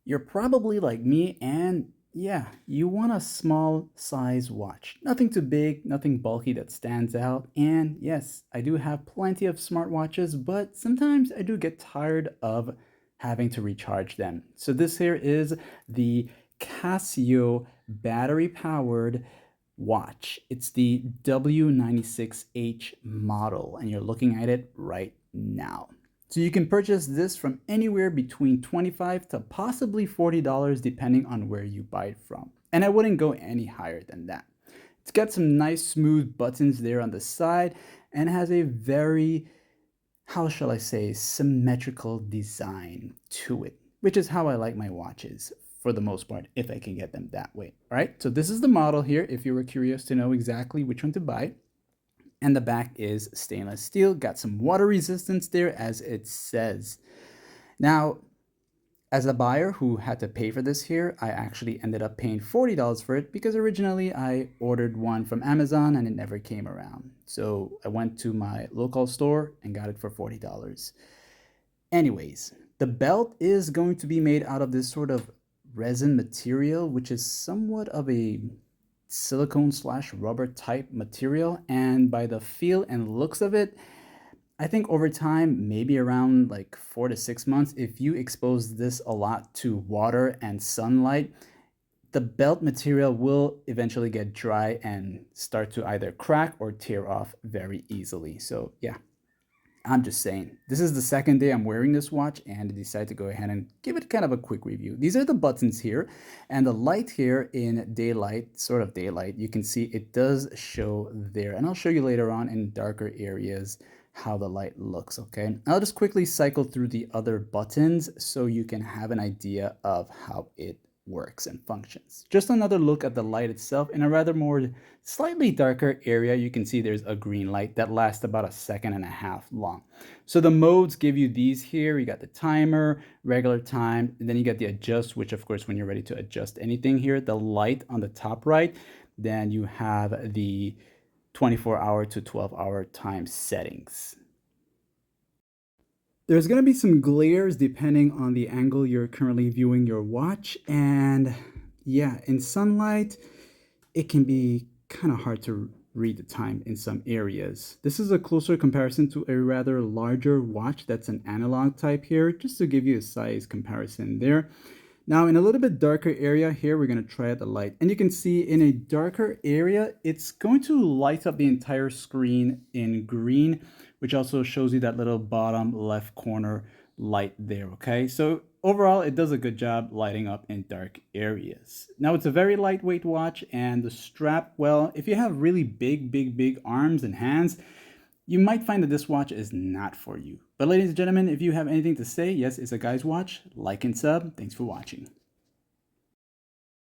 You're probably like me, and yeah, you want a small size watch. Nothing too big, nothing bulky that stands out. And yes, I do have plenty of smartwatches, but sometimes I do get tired of having to recharge them. So this here is the Casio battery powered watch. It's the W-96H model, and you're looking at it right now. So you can purchase this from anywhere between $25 to possibly $40 depending on where you buy it from. And I wouldn't go any higher than that. It's got some nice smooth buttons there on the side and has a very, how shall I say, symmetrical design to it, which is how I like my watches for the most part, if I can get them that way. All right, so this is the model here if you were curious to know exactly which one to buy. And the back is stainless steel, got some water resistance there as it says. Now, as a buyer who had to pay for this here, I actually ended up paying $40 for it because originally I ordered one from Amazon and it never came around. So I went to my local store and got it for $40. Anyways, the belt is going to be made out of this sort of resin material, which is somewhat of a silicone slash rubber type material. And by the feel and looks of it, I think over time, maybe around like 4 to 6 months, if you expose this a lot to water and sunlight, the belt material will eventually get dry and start to either crack or tear off very easily. So yeah, I'm just saying, this is the second day I'm wearing this watch and I decided to go ahead and give it kind of a quick review. These are the buttons here, and the light here in daylight, sort of daylight, you can see it does show there. And I'll show you later on in darker areas how the light looks, okay? I'll just quickly cycle through the other buttons so you can have an idea of how it works and functions. Just another look at the light itself. In a rather more slightly darker area, you can see there's a green light that lasts about 1.5 seconds long. So the modes give you these here. You got the timer, regular time, and then you got the adjust, which of course when you're ready to adjust anything here, the light on the top right, then you have the 24-hour to 12-hour time settings. There's going to be some glares depending on the angle you're currently viewing your watch. And yeah, in sunlight, it can be kind of hard to read the time in some areas. This is a closer comparison to a rather larger watch that's an analog type here, just to give you a size comparison there. Now, in a little bit darker area here, we're going to try out the light. And you can see in a darker area, it's going to light up the entire screen in green, which also shows you that little bottom left corner light there, okay? So overall, it does a good job lighting up in dark areas. Now, it's a very lightweight watch, and the strap, well, if you have really big arms and hands, you might find that this watch is not for you. But ladies and gentlemen, if you have anything to say, yes, it's a guy's watch. Like and sub. Thanks for watching.